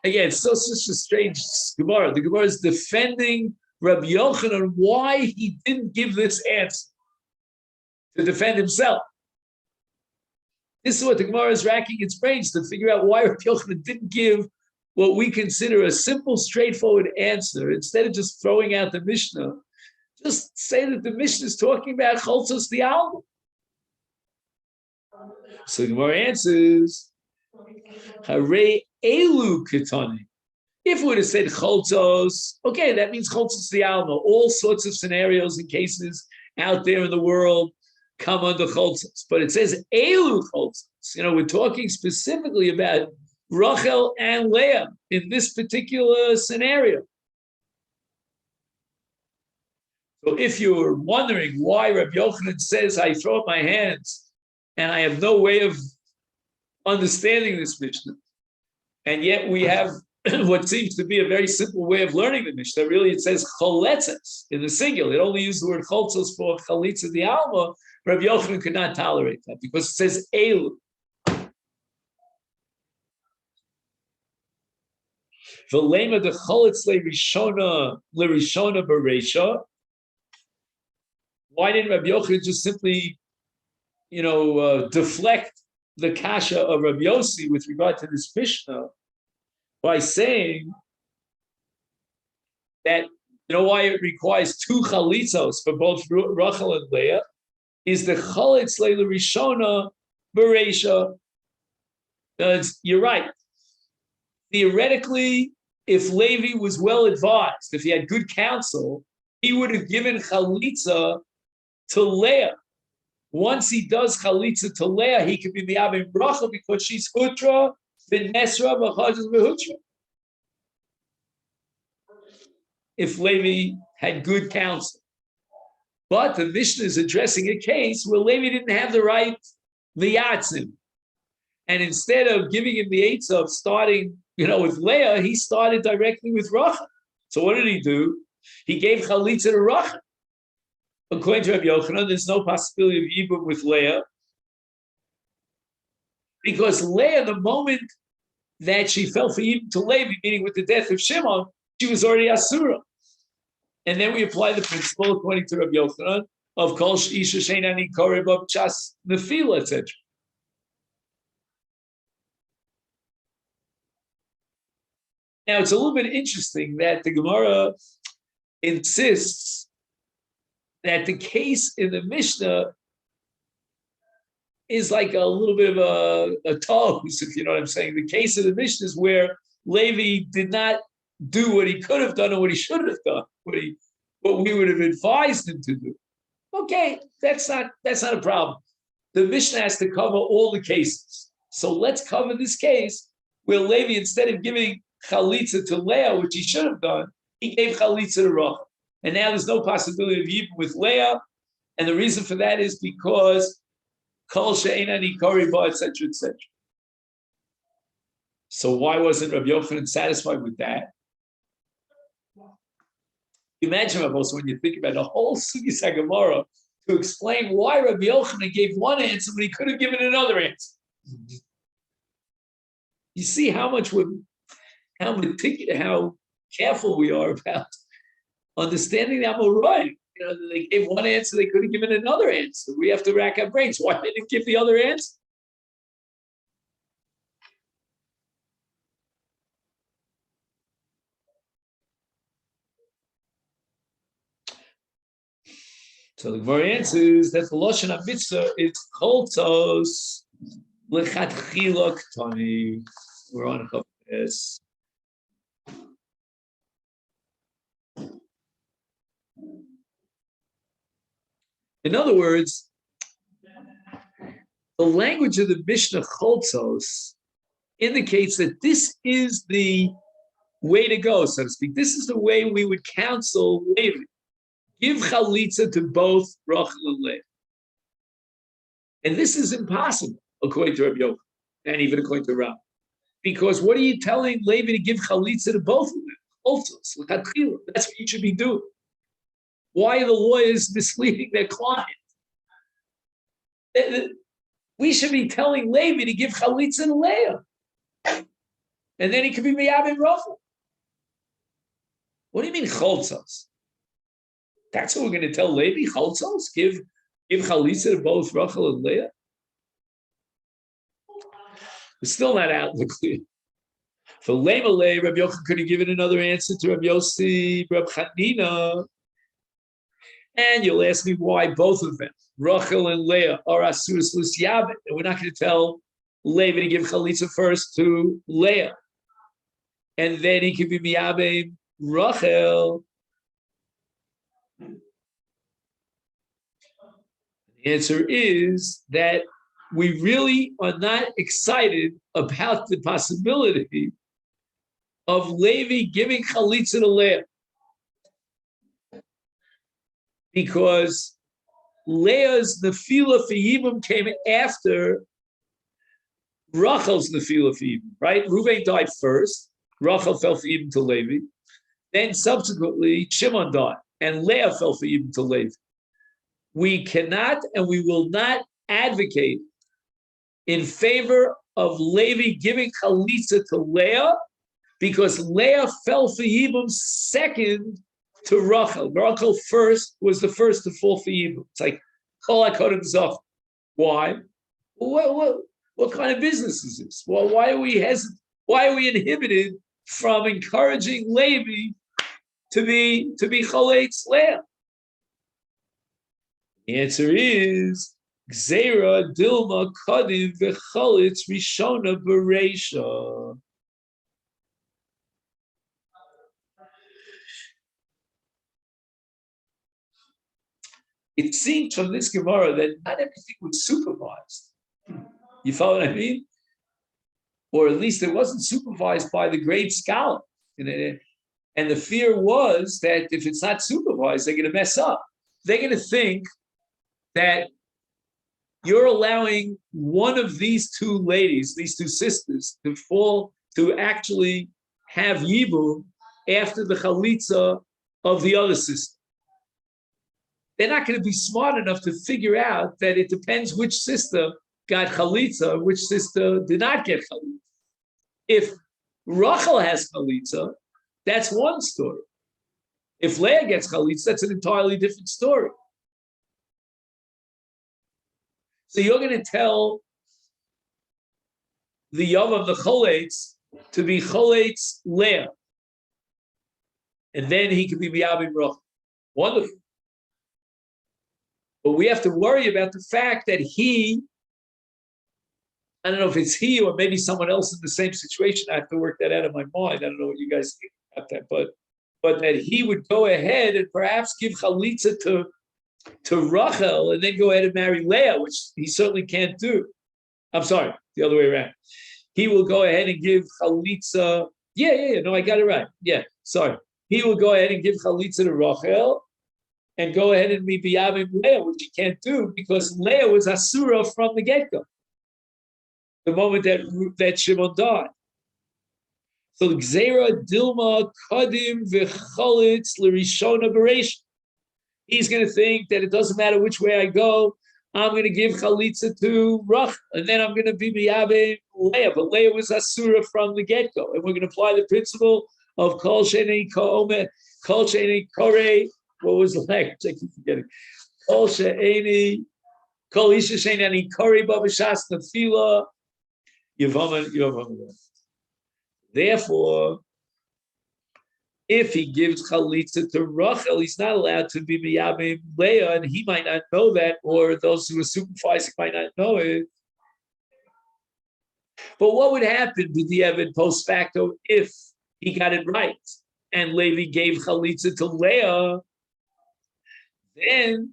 again, it's such a strange Gemara. The Gemara is defending Rabbi Yochanan why he didn't give this answer to defend himself. This is what the Gemara is racking its brains to figure out why Rabbi Yochanan didn't give what we consider a simple, straightforward answer. Instead of just throwing out the Mishnah, just say that the Mishnah is talking about choltos the alma. So the Gemara answers, Hare elu kitani. If we would have said choltos, okay, that means choltos the alma. All sorts of scenarios and cases out there in the world come under choltos. But it says elu choltos. We're talking specifically about Rachel and Leah in this particular scenario. So if you're wondering why Rabbi Yochanan says I throw up my hands and I have no way of understanding this Mishnah, and yet we have what seems to be a very simple way of learning the Mishnah. Really, it says choletzes in the singular. It only used the word cholzos for chalitza the alma. Rabbi Yochanan could not tolerate that because it says elu. V'lema de cholitz lerishona bereisha. Why didn't Rabbi Yochanan just simply, deflect the kasha of Rabbi Yossi with regard to this Mishnah by saying that, why it requires two chalitzos for both Rachel and Leah is the chalitz leila rishona bereisha. You're right. Theoretically, if Levi was well advised, if he had good counsel, he would have given chalitza to Leah. Once he does chalitza to Leah, he can be miyabim bracha because she's hutra v'nesra v'chazes v'hutra. If Levi had good counsel. But the Mishnah is addressing a case where Levi didn't have the right liyatzim. And instead of giving him the eights of starting, with Leah, he started directly with Rachel. So what did he do? He gave chalitza to Rachel. According to Rabbi Yochanan, there's no possibility of yibum with Leah. Because Leah, the moment that she fell for yibum to Levi, meaning with the death of Shimon, she was already asura. And then we apply the principle, according to Rabbi Yochanan, of kol isha sheinani koreb of chas nefila, etc. Now, it's a little bit interesting that the Gemara insists that the case in the Mishnah is like a little bit of a toast, if you know what I'm saying. The case of the Mishnah is where Levi did not do what he could have done or what he should have done, what we would have advised him to do. Okay, that's not a problem. The Mishnah has to cover all the cases. So let's cover this case where Levi, instead of giving chalitza to Leah, which he should have done, he gave chalitza to Rachel. And now there's no possibility of yibum with Leah. And the reason for that is because kol she'einani koriba, etc., etc. So why wasn't Rabbi Yochanan satisfied with that? Imagine, Rabbi, when you think about the whole Sugis HaGemara to explain why Rabbi Yochanan gave one answer but he could have given another answer. You see how careful we are about understanding the Amorai. They gave one answer, they could have given another answer. We have to rack our brains. Why didn't they give the other answer? So the Gemara answers that the Lashon HaMitzvah is Choltos Lechatchila Ktani. We're on this. In other words, the language of the Mishnah Choltos indicates that this is the way to go, so to speak. This is the way we would counsel Levi. Give chalitza to both Rachel and Leah. And this is impossible, according to Rabbi Yochanan, and even according to Rav. Because what are you telling Levi to give chalitza to both of them? Choltos, l'chadchila. That's what you should be doing. Why are the lawyers misleading their client? We should be telling Levi to give chalitza to Leah. And then he could be miyabim Rachel. What do you mean cholzos? That's what we're going to tell Levi, cholzos? Give chalitza to both Rachel and Leah? It's still not out in the clear. For Lemalei, Rabbi Yochanan could have given another answer to Rabbi Yossi, Rabbi Chanina. And you'll ask me why both of them, Rachel and Leah, are asuras l'siyabit. And we're not going to tell Levi to give chalitza first to Leah. And then he could be miyabim Rachel. The answer is that we really are not excited about the possibility of Levi giving chalitza to Leah. because Leah's nefila for Yibum came after Rachel's nefila for Yibum, right? Reuven died first. Rachel fell for Yibum to Levi. Then subsequently, Shimon died, and Leah fell for Yibum to Levi. We cannot and we will not advocate in favor of Levi giving chalitza to Leah, because Leah fell for Yibum second to Rachel. Rachel first was the first to fall for Yibum. It's like Kol HaKodim Zoch. Why? What kind of business is this? Well, why are we hesitant? Why are we inhibited from encouraging Levi to be Choletz Leah? The answer is Gzeira Dilma Kodim v'Choletz Rishona Bereisha. It seems from this Gemara that not everything was supervised. You follow what I mean? Or at least it wasn't supervised by the great scholar. And the fear was that if it's not supervised, they're going to mess up. They're going to think that you're allowing one of these two ladies, these two sisters, to actually have Yibum after the chalitza of the other sister. They're not going to be smart enough to figure out that it depends which sister got chalitza, which sister did not get chalitza. If Rachel has chalitza, that's one story. If Leah gets chalitza, that's an entirely different story. So you're going to tell the Yavam, the Choletz, to be Choletz Leah, and then he could be Miyabim Rachel. Wonderful. But we have to worry about the fact that he, I don't know if it's he or maybe someone else in the same situation. I have to work that out in my mind. I don't know what you guys think about that, but that he would go ahead and perhaps give chalitza to Rachel and then go ahead and marry Leah, which he certainly can't do. I'm sorry, the other way around. He will go ahead and give chalitza. Yeah. No, I got it right. Yeah, sorry. He will go ahead and give chalitza to Rachel and go ahead and be biyavim Leah, which he can't do because Leah was asura from the get-go. The moment that Shimon died. So Gzeira Dilma Kodim v'Choletz l'Rishona Bereisha. He's going to think that it doesn't matter which way I go, I'm going to give chalitza to Rachel, and then I'm going to be miyabim Leah. But Leah was asura from the get-go, and we're going to apply the principle of kol she'enei ka'omer, kol she'enei korei. What was the language? I keep forgetting. Kol she'enei, kol isha she'enei korei b'v'shas nefila. Yevamot. Therefore, if he gives chalitza to Rachel, he's not allowed to be miyabim Leah, and he might not know that, or those who are supervising might not know it. But what would happen to the Evan post facto if he got it right and Levi gave chalitza to Leah? Then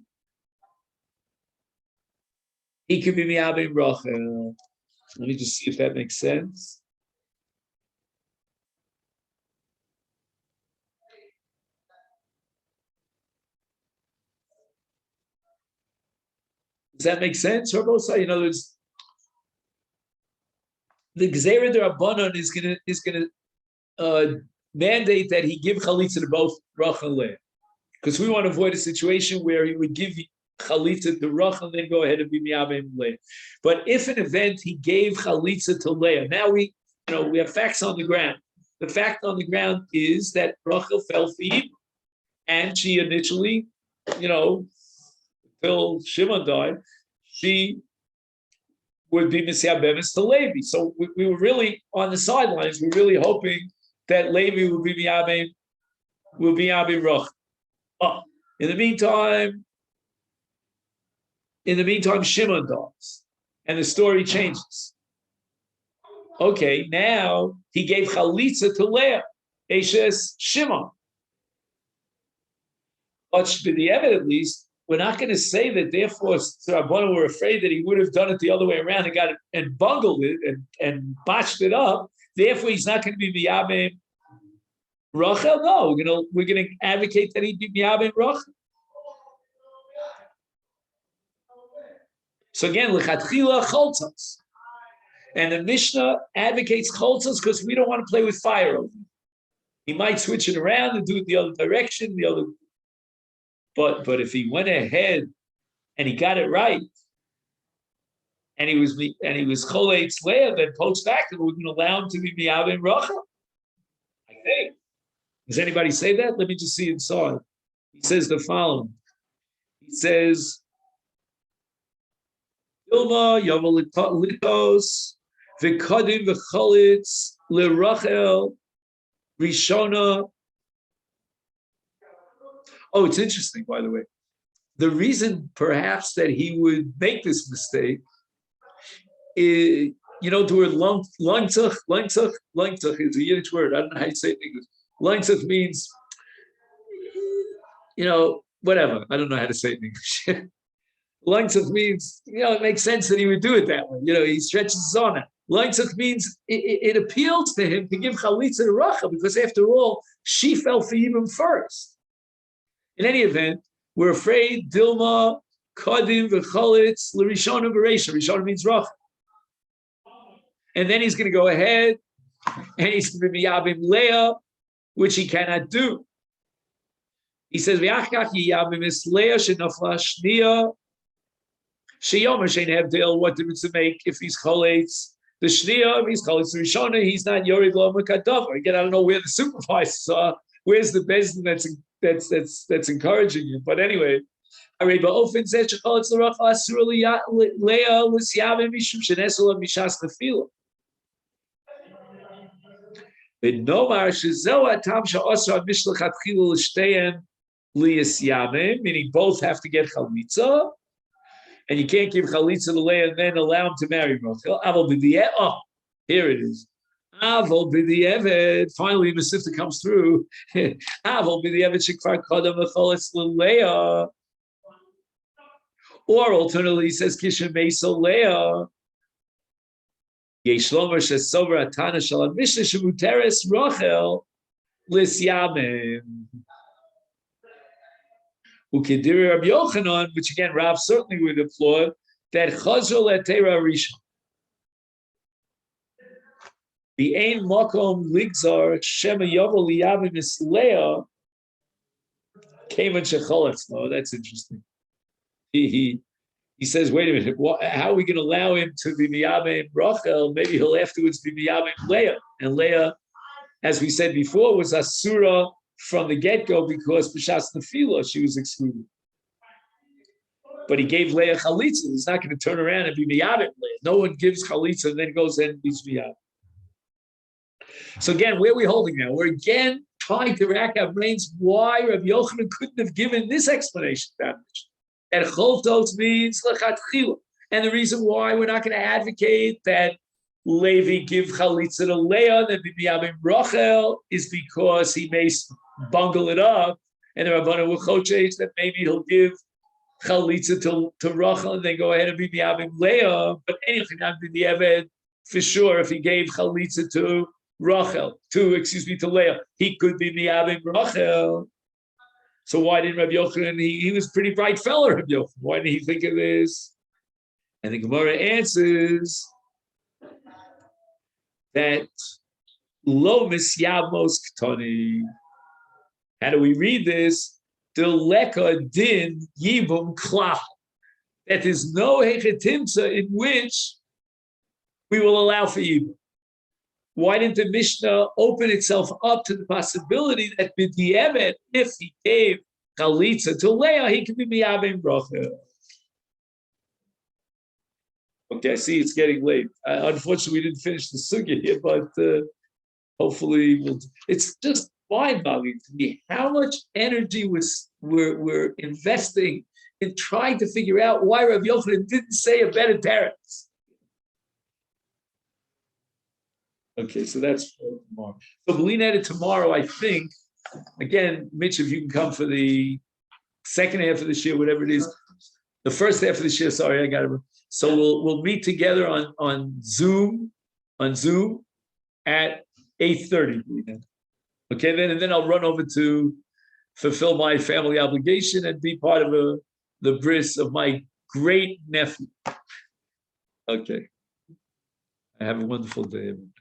he could be miyabim Rachel. Let me just see if that makes sense. Does that make sense, Rabosai? In other words, the Gzeira D'Rabbanan is gonna mandate that he give chalitza to both Rachel and Leah, because we want to avoid a situation where he would give chalitza to Rachel and then go ahead and be miyabim Leah. But if an event he gave chalitza to Leah, now we have facts on the ground. The fact on the ground is that Rachel fell for Yibum, and she initially, till Shimon died, she would be Messiah Bevis to Levi. So we were really on the sidelines. We're really hoping that Levi would be Miyabim Rachel. Oh, in the meantime, Shimon dies, and the story changes. Okay, now he gave chalitza to Leah, Eshes Shimon. But to the evidence, at least, we're not going to say that therefore Rabbanan were afraid that he would have done it the other way around and got it and bungled it and botched it up. Therefore, he's not going to be miyabim Rachel. No, we're going to advocate that he be miyabim Rachel. So again, lechatchila cholzos. And the Mishnah advocates cholzos because we don't want to play with fire over it. He might switch it around and do it the other direction, but if he went ahead and he got it right, and he was choleitz leah, then post facto we can allow him to be miyavim rachel. I think. Does anybody say that? Let me just see inside. He says the following. He says, Dilma Yavolitos V'Kodim V'Cholitz LeRachel Rishona. Oh, it's interesting, by the way. The reason perhaps that he would make this mistake is, the word langtuch is a Yiddish word. I don't know how you say it in English. Langtuch means, whatever. I don't know how to say it in English. Langtuch means, it makes sense that he would do it that way. He stretches his arm out. Langtuch means it appeals to him to give chalitza to Rachel because after all, she fell for Yibam first. In any event, we're afraid Dilma, Kodim, V'Chalitz, L'Rishona B'Reisha. Rishona means Rachel. And then he's going to go ahead and he's going to be Yabim Leah, which he cannot do. He says, V'Achkach Yabim is Leah Shenafla Shnia. Sheyomer Shein Hevdil, what difference to make if he's Chalitz? The Shnia, if he's Chalitz Rishona, he's not Yorid Lo Mekadavar. Again, I don't know where the supervisors are. Where's the bezdin that's encouraging you? But anyway, Areba Ofen says Shecholitz L'Rachel Asur Leah L'Syavim Mishum Shenesula Mishas Nefila. V'Nomar Shezeu Atam She'Osra Mishlachat Chilul L'Shteim L'Yisyavim, meaning both have to get chalitza, and you can't give chalitza to Leah and then allow him to marry Rachel. Aval b'di'eved. Oh, here it is. Aval b'di'eved. Finally, the Masifta comes through. Aval b'di'eved shekvar kodam v'cholitz l'Leah. Or alternatively, he says kishem meisel Leah. Yesh lomer shesover atana shel mishnah shemuteres Rachel l'Syavim. Ukidiri Rabbi Yochanan, which again Rav certainly would applaud, that Chazal Etera Rishon. The Ein Makom Ligzar Shema Yovel Liyavim Isleah came in Shecholitz. No, that's interesting. He says, wait a minute, how are we going to allow him to be Miyavim Rachel? Maybe he'll afterwards be Miyavim Leah. And Leah, as we said before, was Asura from the get-go because B'Shas Nefila she was excluded. But he gave Leah Chalitza. He's not going to turn around and be Miyavim Leah. No one gives Chalitza and then goes and be Miyavim. So again, where are we holding now? We're again trying to rack our brains why Rabbi Yochanan couldn't have given this explanation that much. And Choltos means Lechatchila. And the reason why we're not going to advocate that Levi give Chalitza to Leah and then be Miyavim Rachel is because he may bungle it up, and the Rabbanan will chochesh that maybe he'll give Chalitza to Rachel and then go ahead and be Miyavim Leah. But anything not be the Eved for sure. If he gave Chalitza to Rachel, to Leah, he could be Miyavim Rachel. So why didn't Rabbi Yochanan? He was a pretty bright fellow, Rabbi Yochanan. Why didn't he think of this? And the Gemara answers that lo misyavmos ktani. How do we read this? Deleka din yibum klach. That there's no hechetimsa in which we will allow for yibum. Why didn't the Mishnah open itself up to the possibility that b'di'evet, if he gave chalitza to Leah, he could be miyavim bracha? Okay, I see it's getting late. Unfortunately, we didn't finish the sugya here, but hopefully it's just mind-boggling to me how much energy we're investing in trying to figure out why Rabbi Yochanan didn't say a better teretz. Okay, so that's for tomorrow. So we'll lean at it tomorrow, I think. Again, Mitch, if you can come for the second half of this year, whatever it is, the first half of this year. Sorry, I got it. So we'll meet together on Zoom at 8:30. Okay, then I'll run over to fulfill my family obligation and be part of the bris of my great nephew. Okay. Have a wonderful day, everyone.